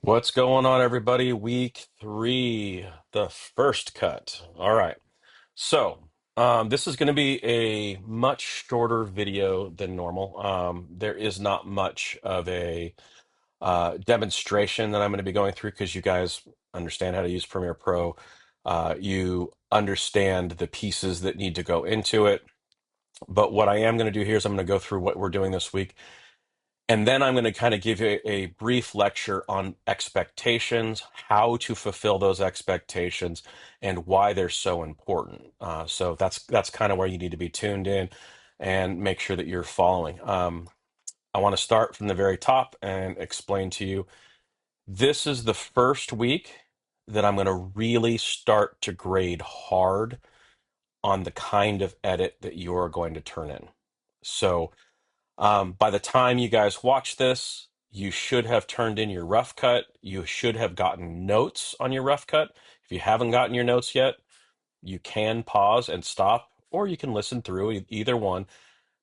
What's going on, everybody? Week three, the first cut. All right. So, this is going to be a much shorter video than normal. There is not much of a demonstration that I'm going to be going through because you guys understand how to use Premiere Pro. You understand the pieces that need to go into it. But what I am going to do here is I'm going to go through what we're doing this week. And then I'm going to kind of give you a brief lecture on expectations, how to fulfill those expectations, and why they're so important. So that's kind of where you need to be tuned in and make sure that you're following. I want to start from the very top and explain to you this is the first week that I'm going to really start to grade hard on the kind of edit that you are going to turn in. So by the time you guys watch this, you should have turned in your rough cut. You should have gotten notes on your rough cut. If you haven't gotten your notes yet, you can pause and stop, or you can listen through either one.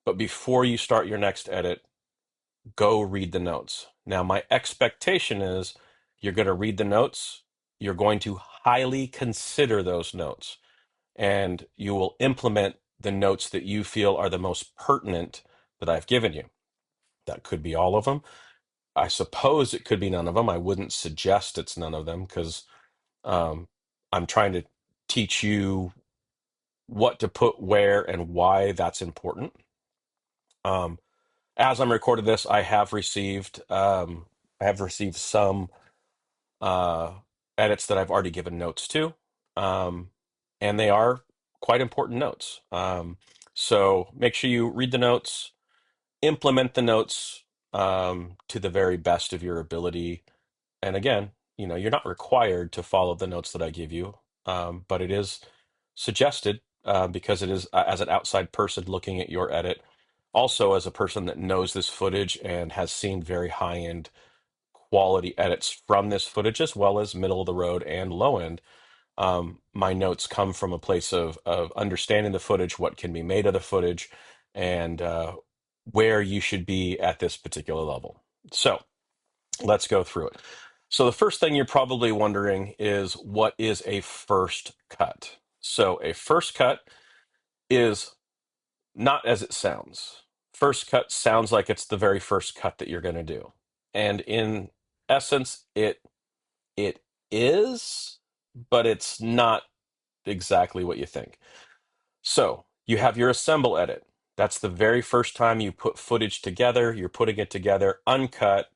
But before you start your next edit, go read the notes. Now, my expectation is you're going to read the notes, you're going to highly consider those notes, and you will implement the notes that you feel are the most pertinent that I've given you. That could be all of them. I suppose it could be none of them. I wouldn't suggest it's none of them because um, I'm trying to teach you what to put where and why that's important. Um, as I'm recording this, I have received some uh, edits that I've already given notes to, um, and they are quite important notes. So make sure you read the notes, implement the notes to the very best of your ability. And again, you're not required to follow the notes that I give you, but it is suggested because it is as an outside person looking at your edit, also as a person that knows this footage and has seen very high-end quality edits from this footage, as well as middle of the road and low end. My notes come from a place of understanding the footage, what can be made of the footage, and where you should be at this particular level. So let's go through it. So the first thing you're probably wondering is what is a first cut? So a first cut is not as it sounds. First cut sounds like it's the very first cut that you're going to do. And in essence, it is, but it's not exactly what you think. So you have your assemble edit. That's the very first time you put footage together. You're putting it together uncut,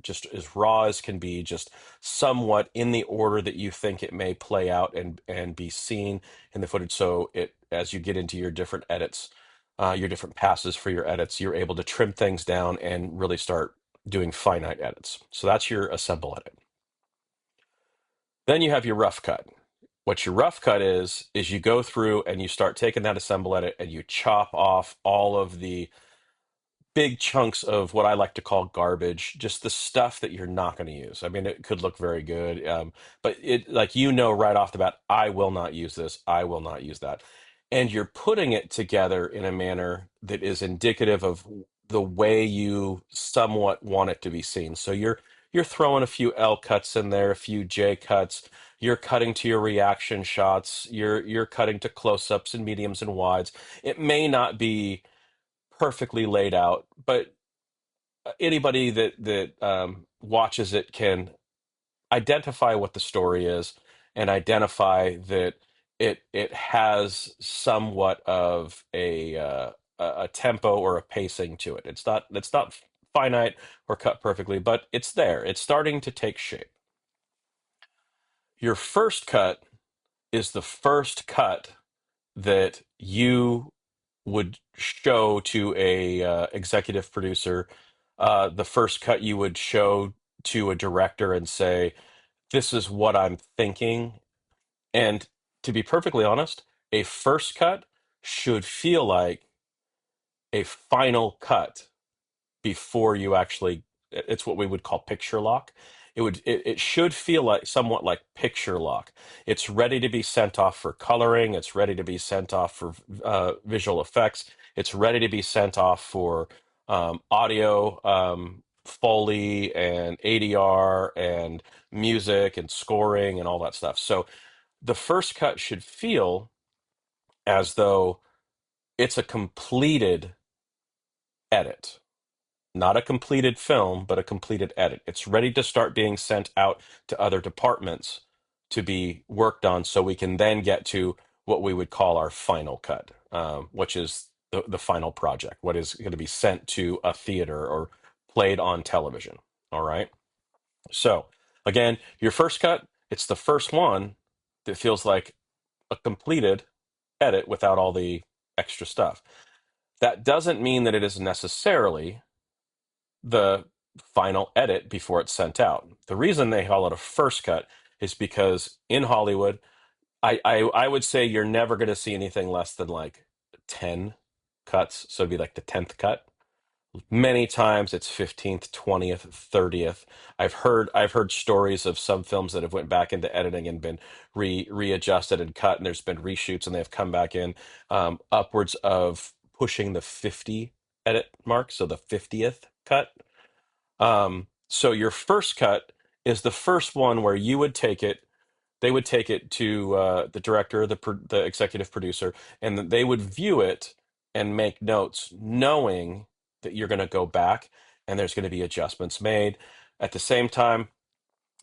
just as raw as can be, just somewhat in the order that you think it may play out and be seen in the footage. So as you get into your different edits, your different passes for your edits, you're able to trim things down and really start doing finite edits. So that's your assemble edit. Then you have your rough cut. What your rough cut is you go through and you start taking that assemble edit and you chop off all of the big chunks of what I like to call garbage, just the stuff that you're not going to use. I mean, it could look very good, but it like right off the bat, I will not use this. I will not use that. And you're putting it together in a manner that is indicative of the way you somewhat want it to be seen. So you're throwing a few L cuts in there, a few J cuts. You're cutting to your reaction shots. You're cutting to close-ups and mediums and wides. It may not be perfectly laid out, but anybody that watches it can identify what the story is and identify that it has somewhat of a tempo or a pacing to it. It's not finite or cut perfectly, but it's there. It's starting to take shape. Your first cut is the first cut that you would show to a executive producer, the first cut you would show to a director and say, "This is what I'm thinking." And to be perfectly honest, a first cut should feel like a final cut before you actually. It's what we would call picture lock. It should feel like somewhat like picture lock. It's ready to be sent off for coloring. It's ready to be sent off for visual effects. It's ready to be sent off for audio. Foley and ADR and music and scoring and all that stuff. So the first cut should feel as though it's a completed edit, not a completed film, but a completed edit. It's ready to start being sent out to other departments to be worked on so we can then get to what we would call our final cut, which is the final project, what is going to be sent to a theater or played on television. All right. So, again, your first cut, it's the first one that feels like a completed edit without all the extra stuff. That doesn't mean that it is necessarily the final edit before it's sent out. The reason they call it a first cut is because in Hollywood, I would say you're never going to see anything less than like 10 cuts. So it'd be like the 10th cut. Many times it's 15th, 20th, 30th. I've heard stories of some films that have went back into editing and been readjusted and cut, and there's been reshoots and they've come back in upwards of pushing the 50 edit mark, so the 50th cut. So your first cut is the first one where you would take it, they would take it to the director, the executive producer, and they would view it and make notes, knowing that you're going to go back and there's going to be adjustments made. At the same time,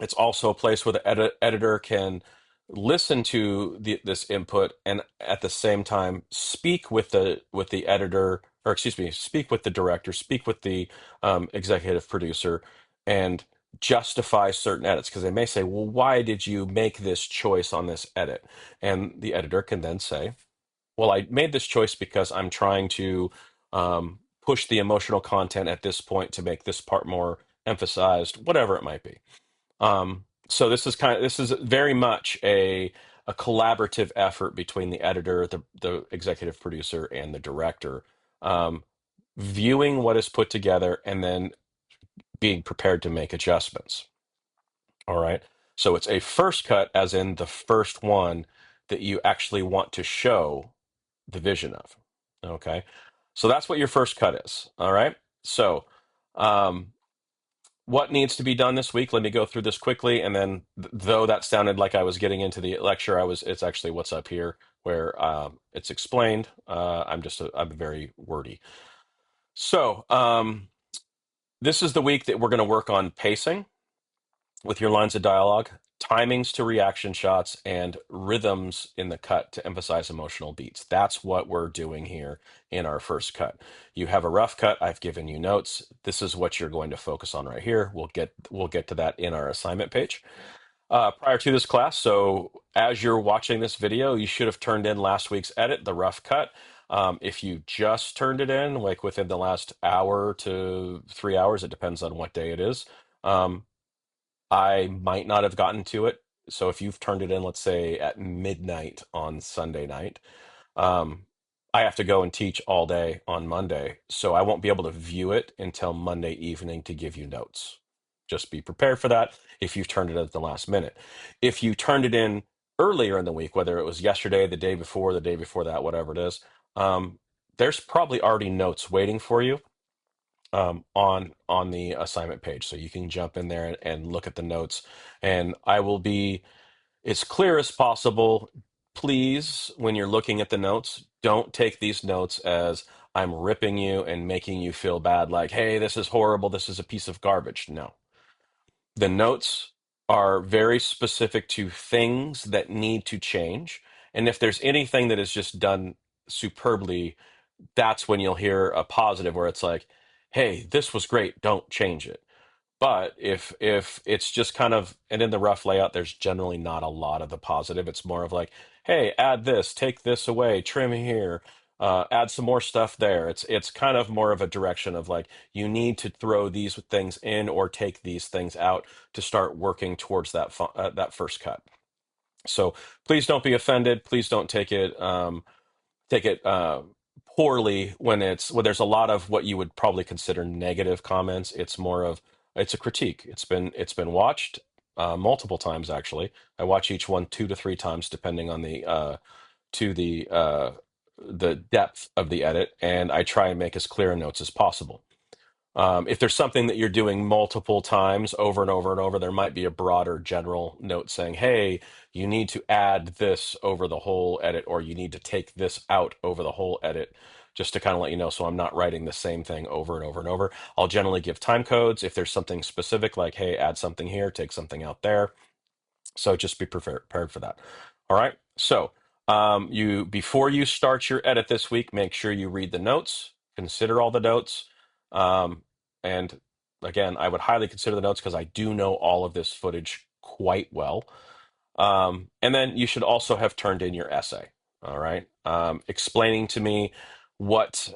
it's also a place where the editor can listen to this input and at the same time speak with the editor, or excuse me, speak with the director, speak with the executive producer, and justify certain edits, because they may say, well, why did you make this choice on this edit? And the editor can then say, well, I made this choice because I'm trying to push the emotional content at this point to make this part more emphasized, whatever it might be. So this is very much a collaborative effort between the editor, the executive producer, and the director, um, viewing what is put together and then being prepared to make adjustments. All right. So it's a first cut, as in the first one that you actually want to show the vision of. Okay. So that's what your first cut is. All right. So, um, what needs to be done this week? Let me go through this quickly, and then though that sounded like I was getting into the lecture, it's actually what's up here where it's explained. I'm very wordy. So this is the week that we're going to work on pacing with your lines of dialogue, timings to reaction shots, and rhythms in the cut to emphasize emotional beats. That's what we're doing here in our first cut. You have a rough cut. I've given you notes. This is what you're going to focus on right here. We'll get to that in our assignment page. Prior to this class, so as you're watching this video, you should have turned in last week's edit, the rough cut. If you just turned it in, like within the last hour to 3 hours, it depends on what day it is. I might not have gotten to it. So if you've turned it in, let's say at midnight on Sunday night, um, I have to go and teach all day on Monday. So I won't be able to view it until Monday evening to give you notes. Just be prepared for that if you've turned it in at the last minute. If you turned it in earlier in the week, whether it was yesterday, the day before that, whatever it is, there's probably already notes waiting for you on the assignment page, so you can jump in there and look at the notes. And I will be as clear as possible. Please, when you're looking at the notes, don't take these notes as I'm ripping you and making you feel bad, like, hey, this is horrible, this is a piece of garbage. No, the notes are very specific to things that need to change. And if there's anything that is just done superbly, that's when you'll hear a positive where it's like, hey, this was great, don't change it. But if it's just kind of, and in the rough layout, there's generally not a lot of the positive. It's more of like, hey, add this, take this away, trim here, add some more stuff there. It's kind of more of a direction of like, you need to throw these things in or take these things out to start working towards that first cut. So please don't be offended. Please don't take it poorly when there's a lot of what you would probably consider negative comments. It's more of, it's a critique. It's been watched multiple times, actually. I watch each one 2 to 3 times depending on the depth of the edit, and I try and make as clear notes as possible. If there's something that you're doing multiple times over and over and over, there might be a broader general note saying, hey, you need to add this over the whole edit, or you need to take this out over the whole edit, just to kind of let you know. So I'm not writing the same thing over and over and over. I'll generally give time codes if there's something specific, like, hey, add something here, take something out there. So just be prepared for that. All right. So you before you start your edit this week, make sure you read the notes, consider all the notes. And again, I would highly consider the notes because I do know all of this footage quite well. And then you should also have turned in your essay. All right. Explaining to me what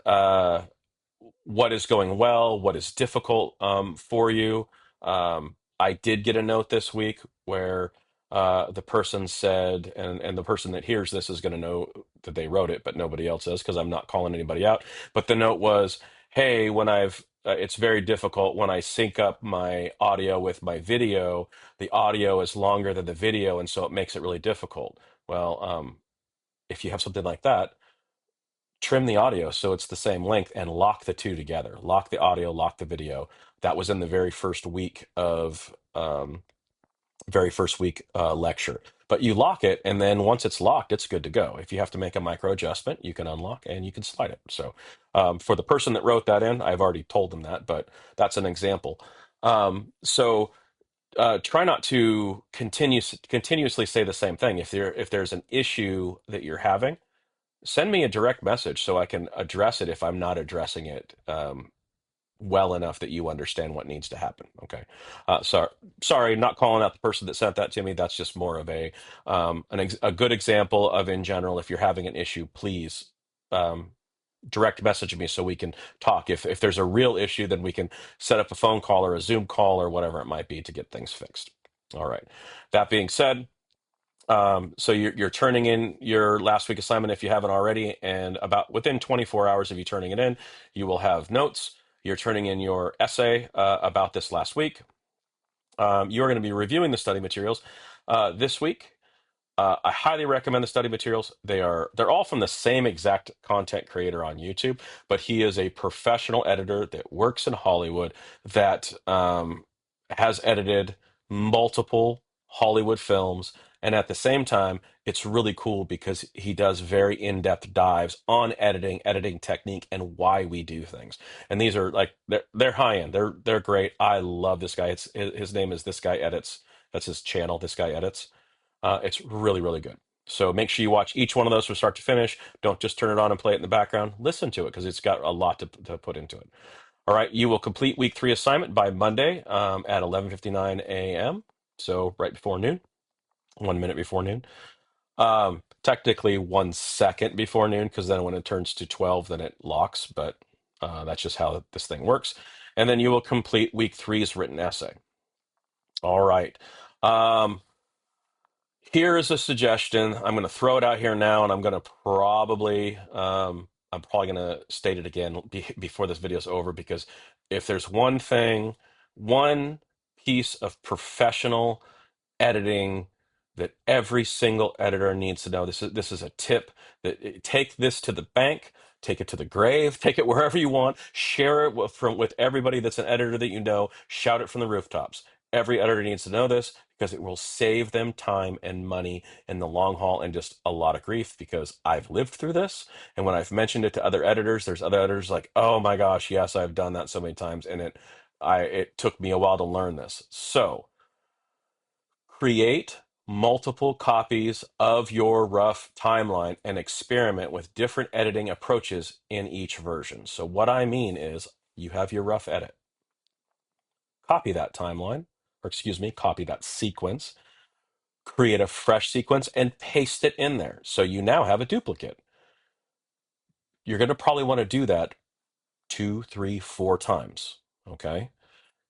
what is going well, what is difficult for you. I did get a note this week where the person said, and the person that hears this is going to know that they wrote it, but nobody else is because I'm not calling anybody out. But the note was, hey, it's very difficult when I sync up my audio with my video. The audio is longer than the video, and so it makes it really difficult. Well, if you have something like that, trim the audio so it's the same length and lock the two together. Lock the audio, lock the video. That was in the very first week lecture. But you lock it, and then once it's locked, it's good to go. If you have to make a micro adjustment, you can unlock and you can slide it. So for the person that wrote that in, I've already told them that, but that's an example. Try not to continuously say the same thing. If there's an issue that you're having, send me a direct message so I can address it if I'm not addressing it well enough that you understand what needs to happen. Okay. Sorry, not calling out the person that sent that to me. That's just more of a good example of, in general, if you're having an issue, please um, direct message me so we can talk. If there's a real issue, then we can set up a phone call or a Zoom call or whatever it might be to get things fixed. All right. That being said, so you're turning in your last week assignment if you haven't already, and about within 24 hours of you turning it in, you will have notes. You're turning in your essay about this last week. You are going to be reviewing the study materials this week. I highly recommend the study materials. They're all from the same exact content creator on YouTube, but he is a professional editor that works in Hollywood that has edited multiple Hollywood films. And at the same time, it's really cool because he does very in-depth dives on editing technique, and why we do things. And these are like they're high end. They're great. I love this guy. His name is This Guy Edits. That's his channel. This Guy Edits. It's really, really good. So make sure you watch each one of those from start to finish. Don't just turn it on and play it in the background. Listen to it because it's got a lot to put into it. All right, you will complete week 3 assignment by Monday at 11:59 a.m. So right before noon, 1 minute before noon. Technically 1 second before noon, because then when it turns to 12, then it locks. But that's just how this thing works. And then you will complete week 3's written essay. All right. Here is a suggestion. I'm going to throw it out here now, and I'm probably going to state it again before this video is over, because if there's one piece of professional editing that every single editor needs to know, this is a tip that take this to the bank, take it to the grave, take it wherever you want, share it with everybody that's an editor that you know, shout it from the rooftops. Every editor needs to know this because it will save them time and money in the long haul, and just a lot of grief, because I've lived through this. And when I've mentioned it to other editors, there's other editors like, oh my gosh, yes, I've done that so many times. And it took me a while to learn this. So create multiple copies of your rough timeline and experiment with different editing approaches in each version. So what I mean is, you have your rough edit. Copy that timeline, or excuse me, copy that sequence, create a fresh sequence and paste it in there. So you now have a duplicate. You're going to probably want to do that 2, 3, 4 times. Okay.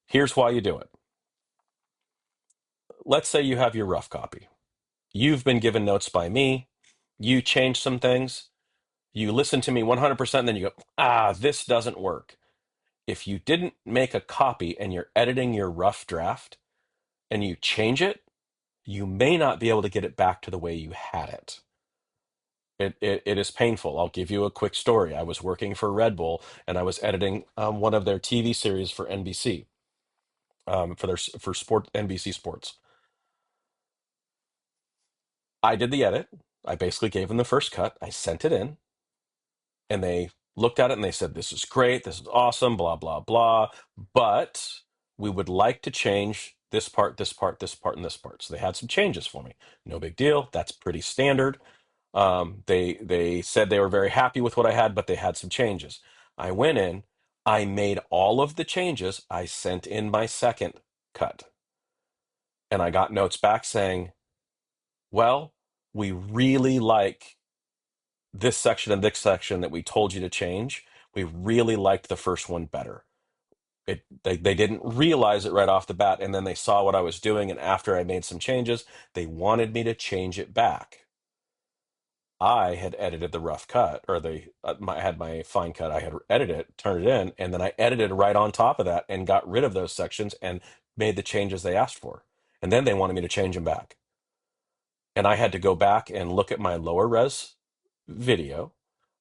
Here's why you do it. Let's say you have your rough copy. You've been given notes by me. You change some things. You listen to me 100%, and then you go, this doesn't work. If you didn't make a copy and you're editing your rough draft and you change it, you may not be able to get it back to the way you had it. It is painful. I'll give you a quick story. I was working for Red Bull and I was editing one of their TV series for NBC, for sport NBC Sports. I did the edit. I basically gave them the first cut. I sent it in, and they looked at it and they said, "This is great. This is awesome. Blah blah blah." But we would like to change this part, this part, this part, and this part. So they had some changes for me. No big deal. That's pretty standard. They said they were very happy with what I had, but they had some changes. I went in, I made all of the changes. I sent in my second cut, and I got notes back saying, "Well, we really like this section and this section that we told you to change. We really liked the first one better." They didn't realize it right off the bat, and then they saw what I was doing, and after I made some changes, they wanted me to change it back. I had edited the rough cut, or I had my fine cut. I had edited it, turned it in, and then I edited right on top of that and got rid of those sections and made the changes they asked for. And then they wanted me to change them back. And I had to go back and look at my lower res video.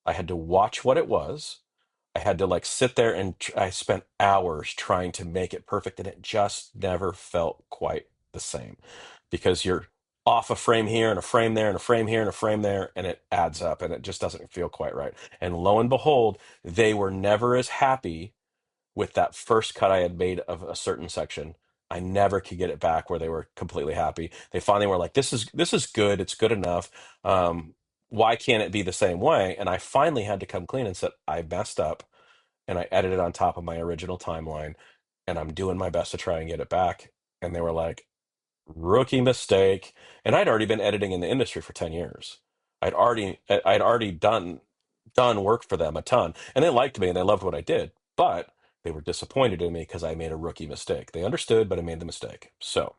I had to watch what it was. I had to like sit there and I spent hours trying to make it perfect, and it just never felt quite the same because you're off a frame here and a frame there and a frame here and a frame there, and it adds up and it just doesn't feel quite right. And lo and behold, they were never as happy with that first cut I had made of a certain section. I never could get it back where they were completely happy. They finally were like, "This is good. It's good enough. Why can't it be the same way?" And I finally had to come clean and said, "I messed up, and I edited on top of my original timeline, and I'm doing my best to try and get it back." And they were like, "Rookie mistake." And I'd already been editing in the industry for 10 years. I'd already done work for them a ton, and they liked me and they loved what I did, but they were disappointed in me because I made a rookie mistake. They understood, but I made the mistake. So,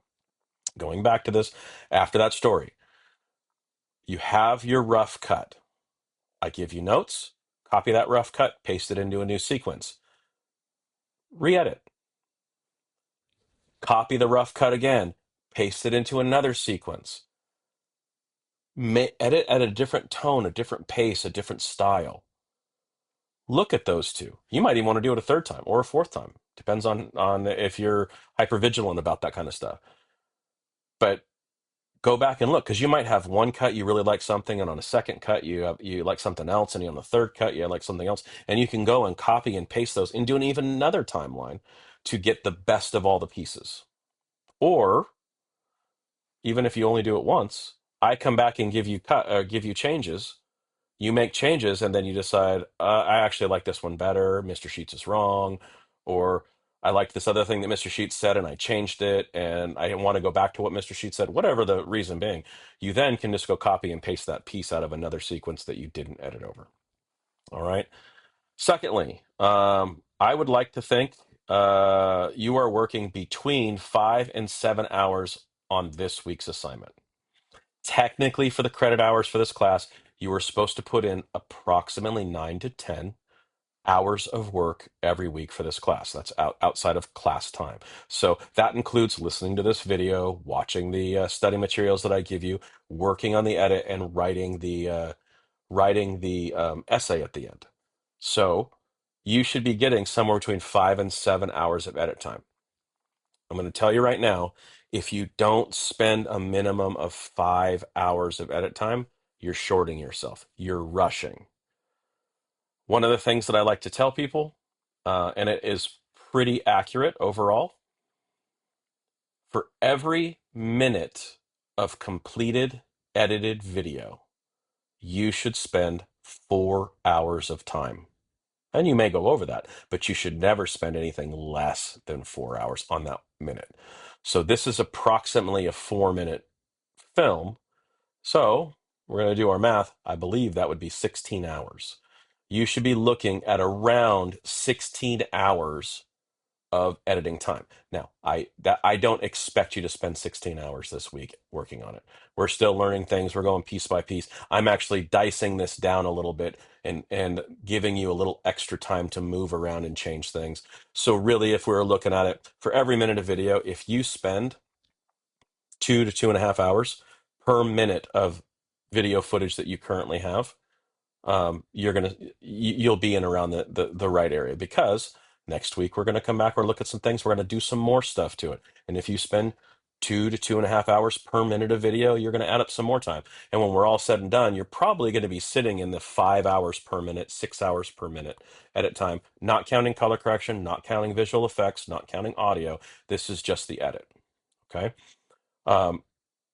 going back to this, after that story, you have your rough cut. I give you notes, copy that rough cut, paste it into a new sequence, re-edit, copy the rough cut again, paste it into another sequence, edit at a different tone, a different pace, a different style. Look at those two. You might even want to do it a third time or a fourth time. Depends on if you're hyper vigilant about that kind of stuff. But go back and look, because you might have one cut you really like something, and on a second cut you like something else, and on the third cut you like something else, and you can go and copy and paste those and do an even another timeline to get the best of all the pieces. Or even if you only do it once, I come back and give you changes. You make changes, and then you decide, I actually like this one better. Mr. Sheets is wrong, or I liked this other thing that Mr. Sheets said, and I changed it, and I didn't want to go back to what Mr. Sheets said. Whatever the reason being, you then can just go copy and paste that piece out of another sequence that you didn't edit over. All right. Secondly, I would like to think you are working between 5 and 7 hours on this week's assignment. Technically, for the credit hours for this class, you were supposed to put in approximately 9 to 10 hours of work every week for this class. That's outside of class time. So that includes listening to this video, watching the study materials that I give you, working on the edit, and writing the essay at the end. So you should be getting somewhere between 5 and 7 hours of edit time. I'm going to tell you right now, if you don't spend a minimum of 5 hours of edit time, you're shorting yourself. You're rushing. One of the things that I like to tell people, and it is pretty accurate overall, for every minute of completed edited video, you should spend 4 hours of time. And you may go over that, but you should never spend anything less than 4 hours on that minute. So this is approximately a 4 minute film. So we're going to do our math. I believe that would be 16 hours. You should be looking at around 16 hours of editing time. Now, I don't expect you to spend 16 hours this week working on it. We're still learning things. We're going piece by piece. I'm actually dicing this down a little bit and giving you a little extra time to move around and change things. So really, if we were looking at it for every minute of video, if you spend 2 to 2.5 hours per minute of video footage that you currently have, you'll be in around the right area, because next week we're gonna come back, we're look at some things, we're gonna do some more stuff to it. And if you spend 2 to 2.5 hours per minute of video, you're gonna add up some more time. And when we're all said and done, you're probably gonna be sitting in the 5 hours per minute, 6 hours per minute edit time, not counting color correction, not counting visual effects, not counting audio. This is just the edit. Okay. Um,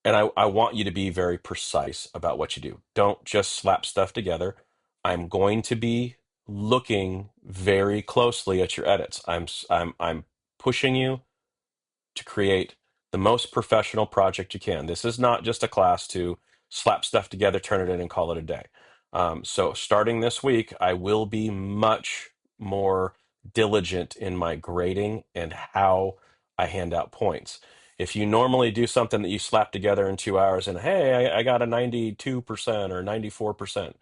and I want you to be very precise about what you do. Don't just slap stuff together. I'm going to be looking very closely at your edits. I'm pushing you to create the most professional project you can. This is not just a class to slap stuff together, turn it in, and call it a day. So starting this week, I will be much more diligent in my grading and how I hand out points. If you normally do something that you slap together in 2 hours and, hey, I got a 92% or 94%,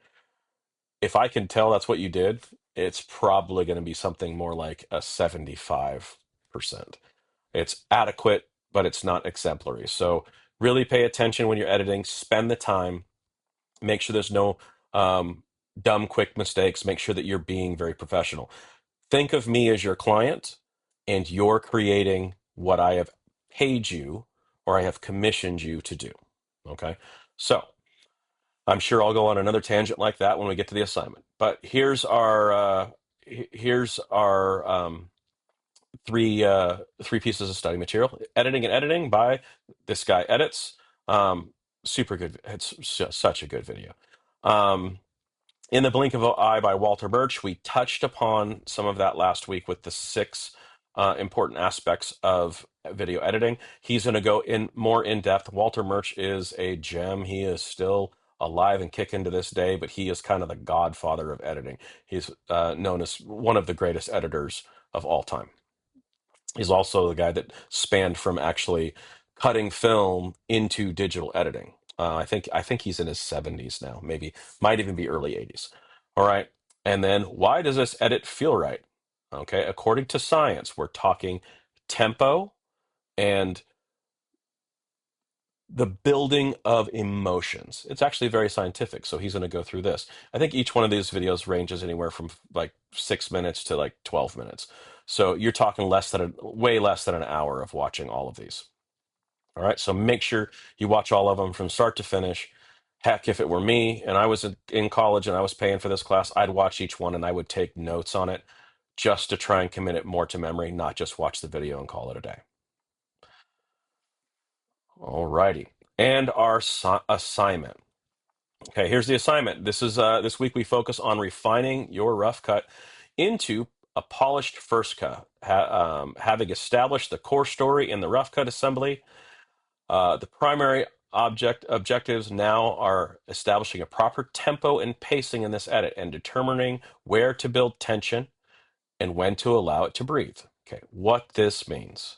if I can tell that's what you did, it's probably going to be something more like a 75%. It's adequate, but it's not exemplary. So really pay attention when you're editing. Spend the time. Make sure there's no dumb, quick mistakes. Make sure that you're being very professional. Think of me as your client, and you're creating what I have paid you or I have commissioned you to do. Okay. So I'm sure I'll go on another tangent like that when we get to the assignment. But here's our three pieces of study material. Editing and Editing by this guy edits. Super good. It's such a good video. Um, in the Blink of an Eye by Walter Birch. We touched upon some of that last week with the six important aspects of video editing. He's going to go in more in depth. Walter Birch is a gem. He is still alive and kicking to this day, but he is kind of the godfather of editing. He's known as one of the greatest editors of all time. He's also the guy that spanned from actually cutting film into digital editing. I think he's in his 70s now, maybe might even be early 80s. All right. And then why does this edit feel right? Okay, according to science, we're talking tempo and the building of emotions. It's actually very scientific, so he's going to go through this. I think each one of these videos ranges anywhere from like 6 minutes to like 12 minutes. So you're talking way less than an hour of watching all of these. All right, so make sure you watch all of them from start to finish. Heck, if it were me and I was in college and I was paying for this class, I'd watch each one and I would take notes on it just to try and commit it more to memory, not just watch the video and call it a day. All righty. And our assignment. Okay, here's the assignment. This week we focus on refining your rough cut into a polished first cut. Having established the core story in the rough cut assembly, the primary objectives now are establishing a proper tempo and pacing in this edit and determining where to build tension and when to allow it to breathe. Okay, what this means.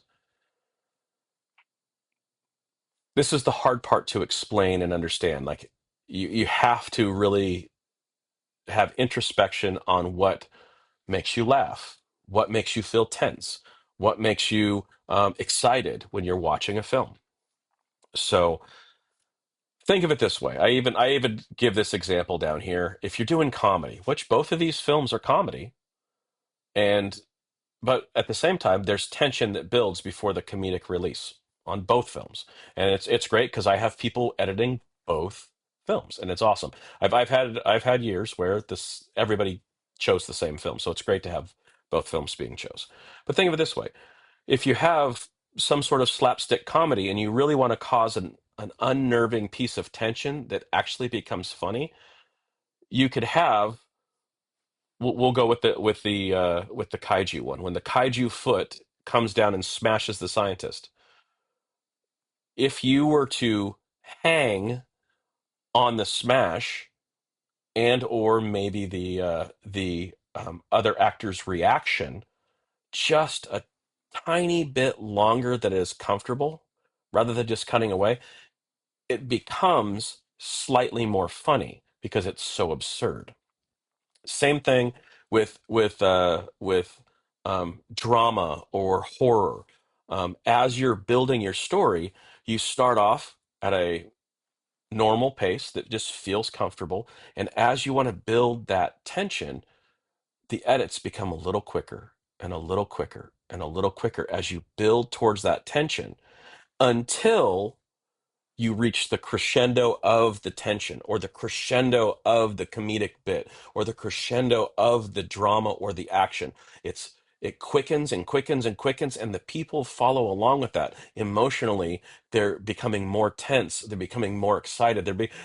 This is the hard part to explain and understand. Like you have to really have introspection on what makes you laugh, what makes you feel tense, what makes you excited when you're watching a film. So think of it this way. I even give this example down here. If you're doing comedy, which both of these films are comedy, and but at the same time, there's tension that builds before the comedic release on both films, and it's great because I have people editing both films, and it's awesome. I've had years where this everybody chose the same film, so it's great to have both films being chose. But think of it this way: if you have some sort of slapstick comedy and you really want to cause an unnerving piece of tension that actually becomes funny, you could have we'll go with the kaiju one. When the kaiju foot comes down and smashes the scientist, if you were to hang on the smash and or maybe the other actor's reaction just a tiny bit longer than is comfortable, rather than just cutting away, it becomes slightly more funny because it's so absurd. Same thing with drama or horror. As you're building your story, you start off at a normal pace that just feels comfortable. And as you want to build that tension, the edits become a little quicker and a little quicker and a little quicker as you build towards that tension until you reach the crescendo of the tension or the crescendo of the comedic bit or the crescendo of the drama or the action. It quickens and quickens and quickens, and the people follow along with that emotionally. They're becoming more tense, they're becoming more excited,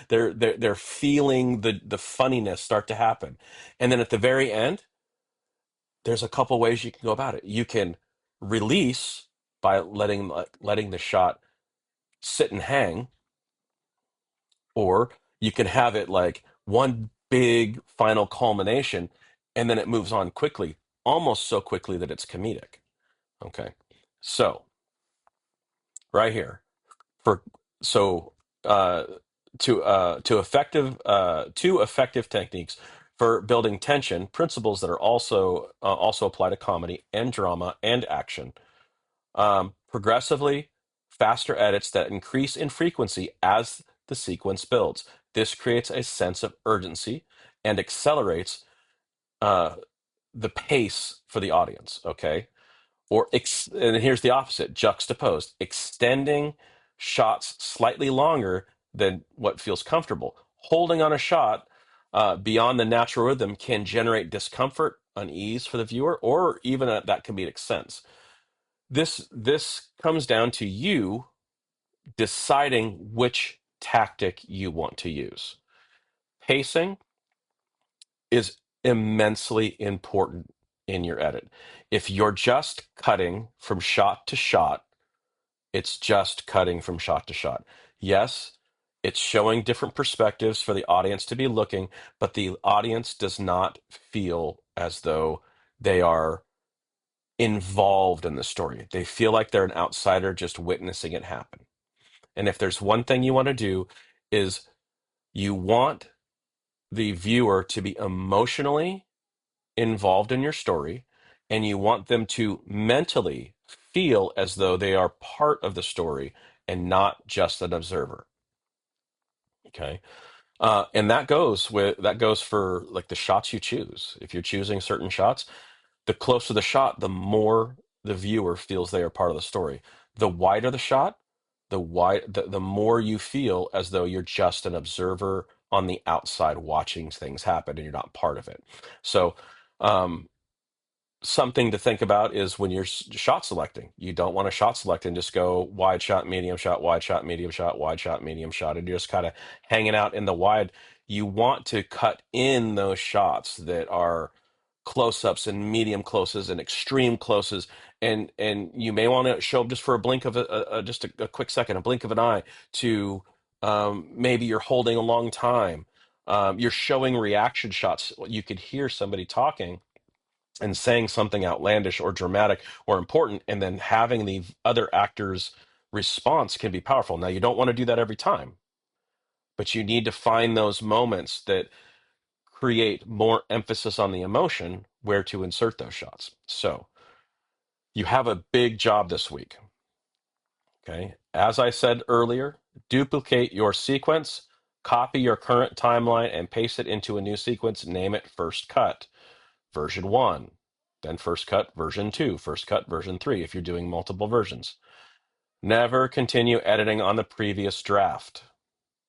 they're feeling the funniness start to happen. And then at the very end, there's a couple ways you can go about it. You can release by letting the shot sit and hang, or you can have it like one big final culmination and then it moves on quickly, almost so quickly that it's comedic. Okay. So, right here for so uh two effective techniques for building tension, principles that are also apply to comedy and drama and action. Progressively faster edits that increase in frequency as the sequence builds. This creates a sense of urgency and accelerates uh, the pace for the audience. Okay. And here's the opposite, juxtaposed, extending shots slightly longer than what feels comfortable. Holding on a shot beyond the natural rhythm can generate discomfort, unease for the viewer, or even that comedic sense. This comes down to you deciding which tactic you want to use. Pacing is immensely important in your edit. If you're just cutting from shot to shot, it's just cutting from shot to shot. Yes, it's showing different perspectives for the audience to be looking, but the audience does not feel as though they are involved in the story. They feel like they're an outsider just witnessing it happen. And if there's one thing you want to do is you want the viewer to be emotionally involved in your story, and you want them to mentally feel as though they are part of the story and not just an observer. Okay. And that goes for like the shots you choose. If you're choosing certain shots, the closer the shot, the more the viewer feels they are part of the story. The wider the shot, the more you feel as though you're just an observer on the outside watching things happen and you're not part of it. So, um, something to think about is when you're shot selecting. You don't want to shot select and just go wide shot, medium shot, wide shot, medium shot, wide shot, medium shot, and you're just kind of hanging out in the wide. You want to cut in those shots that are close-ups and medium closes and extreme closes, and you may want to show up just for a blink of just a quick second, a blink of an eye to maybe you're holding a long time. You're showing reaction shots. You could hear somebody talking and saying something outlandish or dramatic or important, and then having the other actor's response can be powerful. Now, you don't want to do that every time, but you need to find those moments that create more emphasis on the emotion where to insert those shots. So, you have a big job this week. Okay. As I said earlier, duplicate your sequence, copy your current timeline, and paste it into a new sequence. Name it First Cut version 1, then First Cut version 2, First Cut version 3 if you're doing multiple versions. Never continue editing on the previous draft.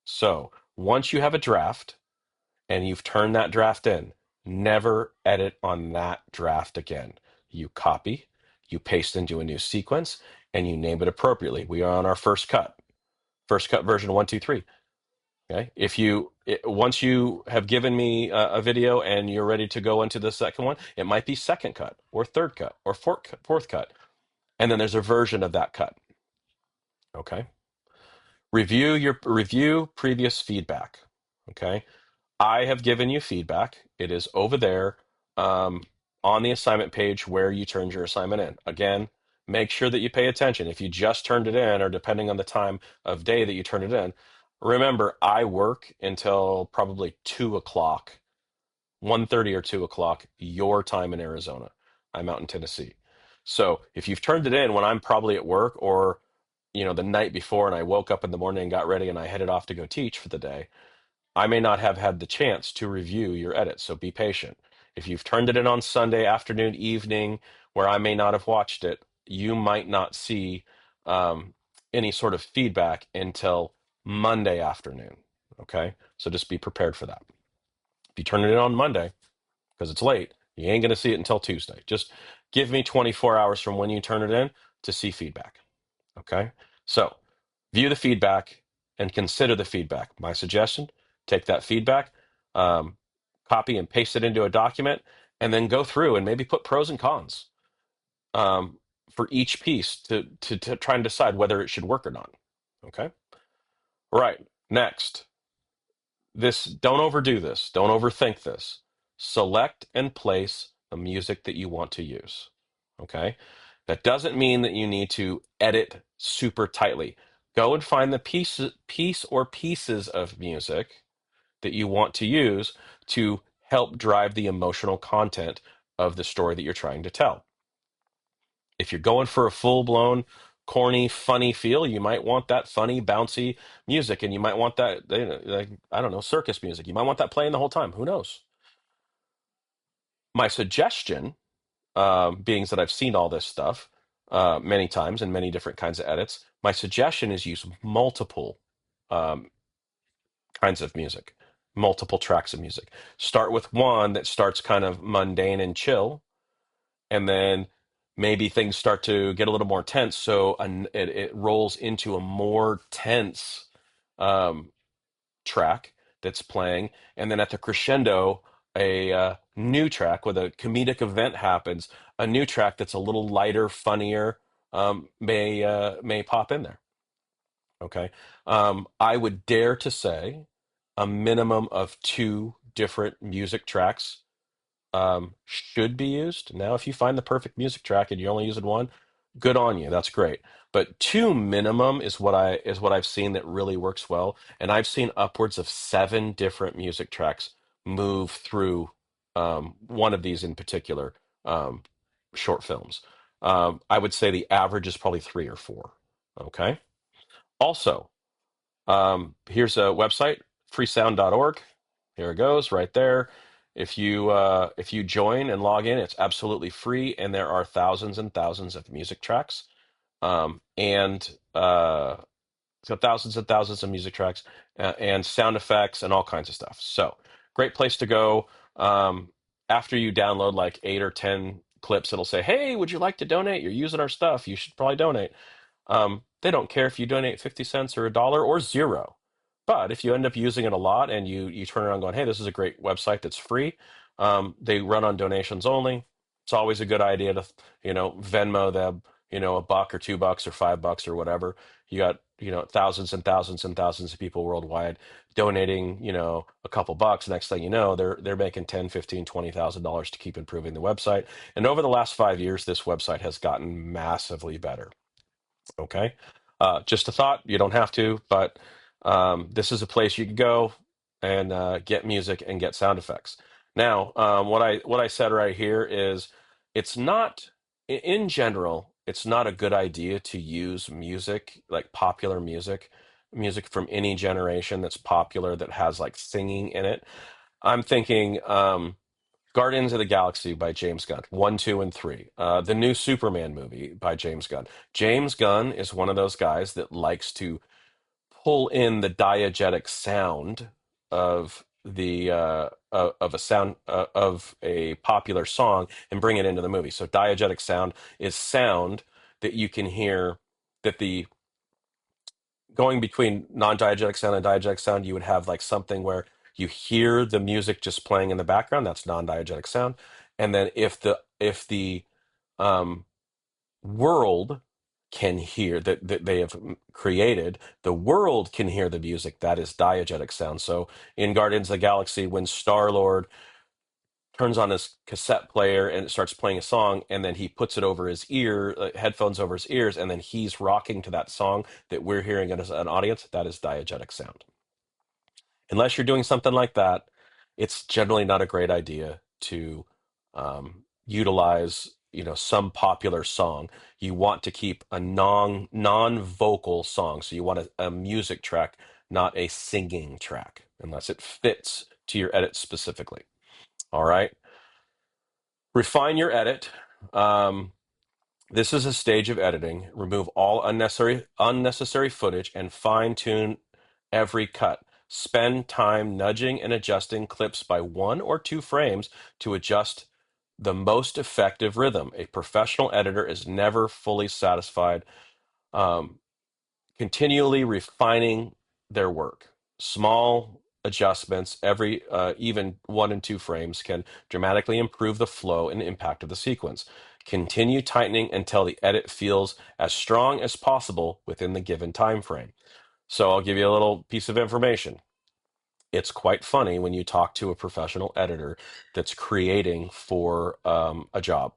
So once you have a draft and you've turned that draft in, never edit on that draft again. You copy, you paste into a new sequence, and you name it appropriately. We are on our First Cut version 1, 2, 3. Okay. Once you have given me a video and you're ready to go into the second one, it might be second cut or third cut or fourth cut. And then there's a version of that cut. Okay. Review previous feedback. Okay. I have given you feedback. It is over there um, on the assignment page where you turned your assignment in. Again, make sure that you pay attention. If you just turned it in, or depending on the time of day that you turned it in, remember I work until probably 2 o'clock, 1:30 or 2 o'clock your time in Arizona. I'm out in Tennessee. So if you've turned it in when I'm probably at work, or the night before and I woke up in the morning and got ready and I headed off to go teach for the day, I may not have had the chance to review your edit. So be patient. If you've turned it in on Sunday afternoon, evening, where I may not have watched it, you might not see um, any sort of feedback until Monday afternoon. Okay. So just be prepared for that. If you turn it in on Monday, because it's late, you ain't going to see it until Tuesday. Just give me 24 hours from when you turn it in to see feedback. Okay. So view the feedback and consider the feedback. My suggestion, take that feedback, um, copy and paste it into a document, and then go through and maybe put pros and cons um, for each piece to try and decide whether it should work or not. Okay. Right. Next, don't overdo this. Don't overthink this. Select and place the music that you want to use. Okay. That doesn't mean that you need to edit super tightly. Go and find the piece or pieces of music that you want to use to help drive the emotional content of the story that you're trying to tell. If you're going for a full-blown, corny, funny feel, you might want that funny, bouncy music, and you might want that, like, I don't know, circus music. You might want that playing the whole time. Who knows? My suggestion, being that I've seen all this stuff many times in many different kinds of edits, my suggestion is use multiple um, kinds of music, multiple tracks of music. Start with one that starts kind of mundane and chill, and then maybe things start to get a little more tense. So it rolls into a more tense um, track that's playing, and then at the crescendo, a new track with a comedic event happens. A new track that's a little lighter, funnier may pop in there. Okay, I would dare to say a minimum of two different music tracks should be used. Now, if you find the perfect music track and you're only using one, good on you. That's great. But two minimum is what I've seen that really works well. And I've seen upwards of seven different music tracks move through one of these in particular um, short films. I would say the average is probably three or four. Okay. Also, here's a website, freesound.org. Here it goes, right there. If you join and log in, it's absolutely free, and there are thousands and thousands of music tracks, and so thousands and thousands of music tracks and sound effects and all kinds of stuff. So great place to go. After you download like 8 or 10 clips, it'll say, "Hey, would you like to donate? You're using our stuff. You should probably donate." They don't care if you donate 50 cents or a dollar or zero. But if you end up using it a lot and you turn around going, hey, this is a great website that's free, they run on donations only. It's always a good idea to, Venmo them, a buck or $2 or $5 or whatever. You got, thousands and thousands and thousands of people worldwide donating, a couple bucks. Next thing you know, they're making 10, 15, $20,000 to keep improving the website. And over the last 5 years, this website has gotten massively better. Okay. Just a thought. You don't have to, but this is a place you can go and get music and get sound effects. Now, what I said right here is it's not in general, it's not a good idea to use music like popular music from any generation that's popular that has like singing in it. I'm thinking Guardians of the Galaxy by James Gunn, one, two, and three. The new Superman movie by James Gunn. James Gunn is one of those guys that likes to pull in the diegetic sound of the of a sound of a popular song and bring it into the movie. So diegetic sound is sound that you can hear that the going between non-diegetic sound and diegetic sound, you would have like something where you hear the music just playing in the background. That's non-diegetic sound. And then if the um, world can hear that they have created, the world can hear the music. That is diegetic sound. So in Guardians of the Galaxy, when Star Lord turns on his cassette player and it starts playing a song, and then he puts it over his ear, headphones over his ears, and then he's rocking to that song that we're hearing as an audience. That is diegetic sound. Unless you're doing something like that, it's generally not a great idea to utilize some popular song. You want to keep a non-vocal song. So you want a music track, not a singing track, unless it fits to your edit specifically. All right. Refine your edit. Um, this is a stage of editing. Remove all unnecessary footage and fine tune every cut. Spend time nudging and adjusting clips by 1 or 2 frames to adjust the most effective rhythm. A professional editor is never fully satisfied. Um, Continually refining their work. Small adjustments, every even 1 and 2 frames, can dramatically improve the flow and impact of the sequence. Continue tightening until the edit feels as strong as possible within the given time frame. So I'll give you a little piece of information. It's quite funny when you talk to a professional editor that's creating for a job.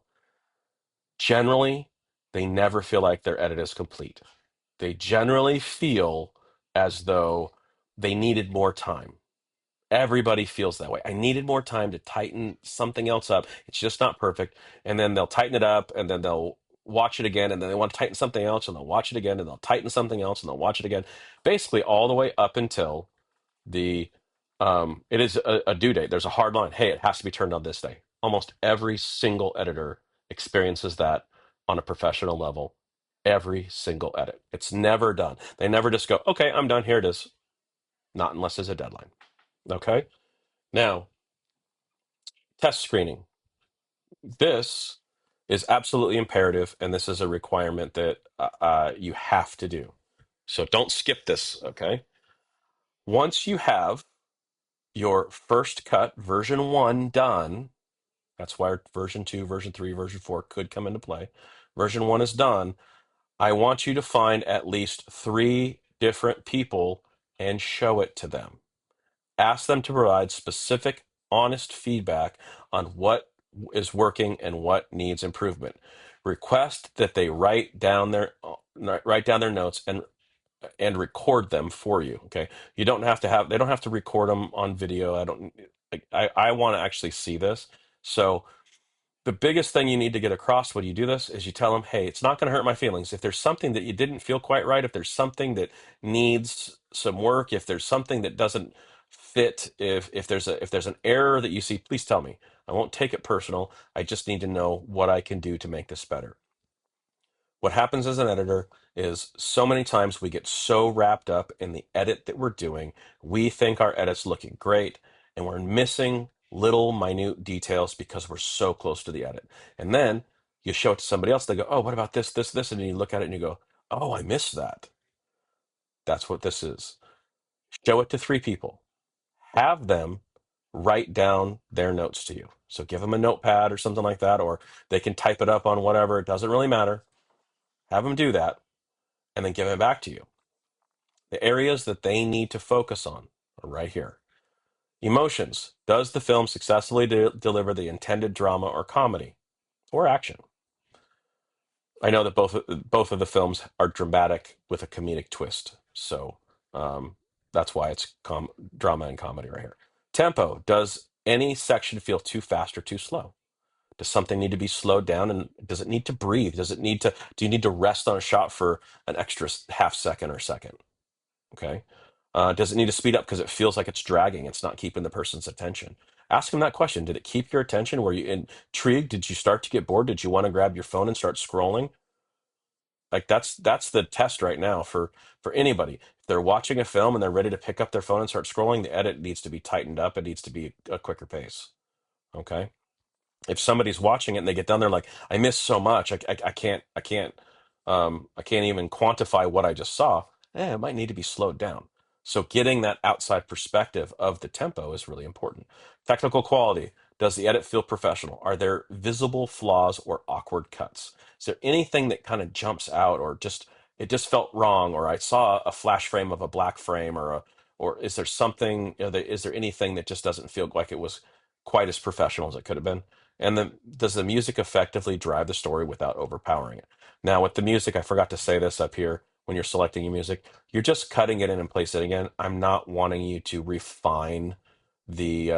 Generally, they never feel like their edit is complete. They generally feel as though they needed more time. Everybody feels that way. I needed more time to tighten something else up. It's just not perfect. And then they'll tighten it up and then they'll watch it again. And then they want to tighten something else and they'll watch it again and they'll tighten something else and they'll watch it again. Basically, all the way up until the it is a due date. There's a hard line. Hey, it has to be turned on this day. Almost every single editor experiences that on a professional level. Every single edit. It's never done. They never just go, okay, I'm done. Here it is. Not unless there's a deadline. Okay. Now, test screening. This is absolutely imperative, and this is a requirement that you have to do. So don't skip this. Okay. Once you have your first cut, version 1, done, that's why version 2, version 3, version 4 could come into play. Version 1 is done. I want you to find at least 3 different people and show it to them. Ask them to provide specific, honest feedback on what is working and what needs improvement. Request that they write down their notes and record them for you. Okay, you don't have to have they don't have to record them on video. I want to actually see this. So the biggest thing you need to get across when you do this is you tell them, hey, it's not going to hurt my feelings. If there's something that you didn't feel quite right, if there's something that needs some work, if there's something that doesn't fit, if there's an error that you see, please tell me. I won't take it personal. I just need to know what I can do to make this better. What happens as an editor is so many times we get so wrapped up in the edit that we're doing, we think our edit's looking great, and we're missing little minute details because we're so close to the edit. And then you show it to somebody else, they go, oh, what about this, this, this? And then you look at it and you go, oh, I missed that. That's what this is. Show it to 3 people. Have them write down their notes to you. So give them a notepad or something like that, or they can type it up on whatever. It doesn't really matter. Have them do that and then give it back to you. The areas that they need to focus on are right here. Emotions. Does the film successfully deliver the intended drama or comedy or action? I know that both of the films are dramatic with a comedic twist, so um, that's why it's drama and comedy right here. Tempo. Does any section feel too fast or too slow? Does something need to be slowed down, and does it need to breathe? Do you need to rest on a shot for an extra half second or second? Okay. Does it need to speed up because it feels like it's dragging? It's not keeping the person's attention. Ask them that question. Did it keep your attention? Were you intrigued? Did you start to get bored? Did you want to grab your phone and start scrolling? Like that's the test right now for anybody. If they're watching a film and they're ready to pick up their phone and start scrolling, the edit needs to be tightened up. It needs to be a quicker pace. Okay. If somebody's watching it and they get done, they're like, I missed so much. I can't even quantify what I just saw. It might need to be slowed down. So getting that outside perspective of the tempo is really important. Technical quality. Does the edit feel professional? Are there visible flaws or awkward cuts? Is there anything that kind of jumps out, or just it just felt wrong, or I saw a flash frame of a black frame, or is there something, is there anything that just doesn't feel like it was quite as professional as it could have been? And then does the music effectively drive the story without overpowering it? Now, with the music, I forgot to say this up here when you're selecting your music, you're just cutting it in and placing it again. I'm not wanting you to refine the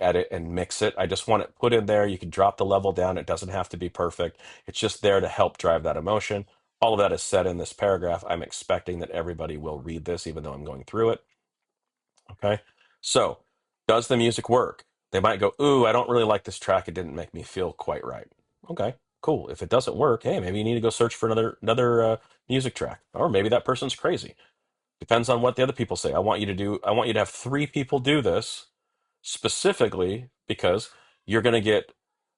edit and mix it. I just want it put in there. You can drop the level down. It doesn't have to be perfect. It's just there to help drive that emotion. All of that is said in this paragraph. I'm expecting that everybody will read this, even though I'm going through it. Okay. So, does the music work? They might go, "Ooh, I don't really like this track. It didn't make me feel quite right." Okay, cool. If it doesn't work, hey, maybe you need to go search for another music track, or maybe that person's crazy. Depends on what the other people say. I want you to have three people do this specifically because you're going to get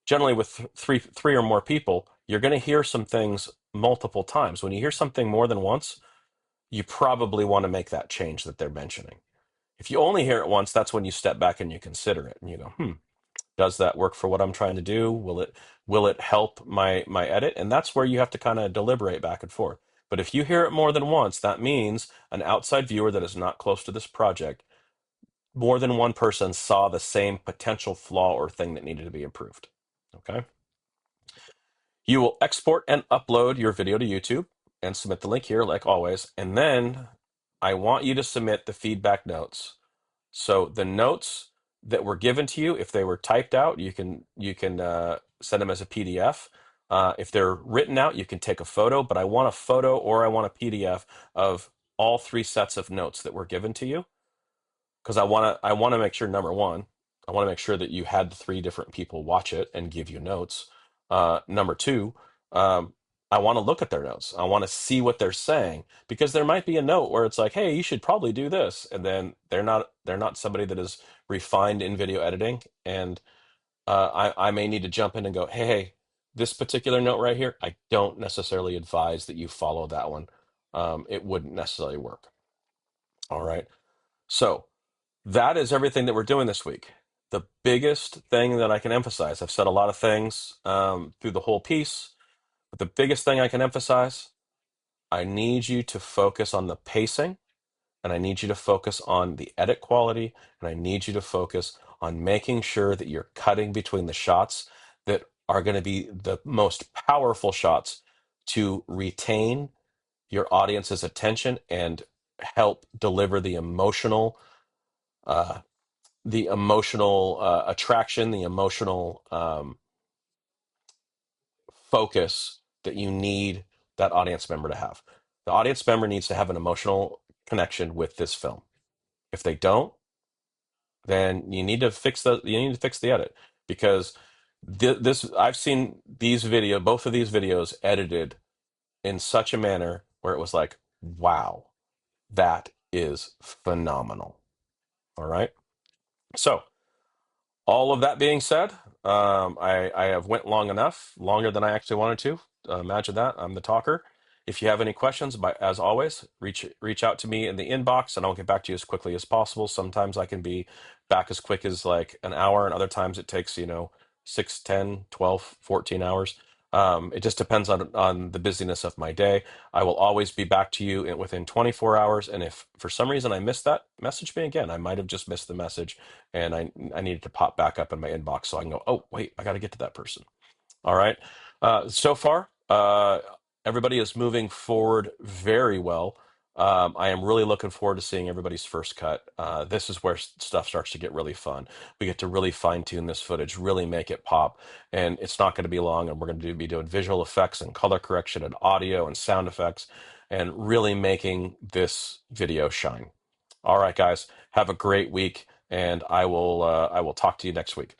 generally with three or more people, you're going to hear some things multiple times. When you hear something more than once, you probably want to make that change that they're mentioning. If you only hear it once, that's when you step back and you consider it and you go, does that work for what I'm trying to do? Will it help my edit? And that's where you have to kind of deliberate back and forth. But if you hear it more than once, that means an outside viewer that is not close to this project, more than one person saw the same potential flaw or thing that needed to be improved. Okay. You will export and upload your video to YouTube and submit the link here, like always. And then I want you to submit the feedback notes. So the notes that were given to you, if they were typed out, you can send them as a PDF. If they're written out, you can take a photo. But I want a photo or I want a PDF of all three sets of notes that were given to you because I want to make sure number one, I want to make sure that you had the three different people watch it and give you notes. Number two, um, I want to look at their notes. I want to see what they're saying because there might be a note where it's like, "Hey, you should probably do this," and then they're not somebody that is refined in video editing, and I may need to jump in and go, "Hey, this particular note right here, I don't necessarily advise that you follow that one. It wouldn't necessarily work." All right, so that is everything that we're doing this week. The biggest thing that I can emphasize, I've said a lot of things through the whole piece, but the biggest thing I can emphasize, I need you to focus on the pacing, and I need you to focus on the edit quality, and I need you to focus on making sure that you're cutting between the shots that are going to be the most powerful shots to retain your audience's attention and help deliver uh, the emotional attraction, the emotional focus that you need that audience member to have. The audience member needs to have an emotional connection with this film. If they don't, then you need to fix the edit because this I've seen both of these videos edited in such a manner where it was like, wow, that is phenomenal. All right. So all of that being said, I have went long enough, longer than I actually wanted to. Imagine that. I'm the talker. If you have any questions, as always, reach out to me in the inbox, and I'll get back to you as quickly as possible. Sometimes I can be back as quick as like an hour, and other times it takes 6, 10, 12, 14 hours. It just depends on the busyness of my day. I will always be back to you within 24 hours, and if for some reason I missed that, message me again. I might have just missed the message and I needed to pop back up in my inbox so I can go, oh, wait, I got to get to that person. All right. So far, everybody is moving forward very well. I am really looking forward to seeing everybody's first cut. This is where stuff starts to get really fun. We get to really fine tune this footage, really make it pop, and it's not going to be long. And we're going to be doing visual effects and color correction and audio and sound effects, and really making this video shine. All right, guys, have a great week, and I will talk to you next week.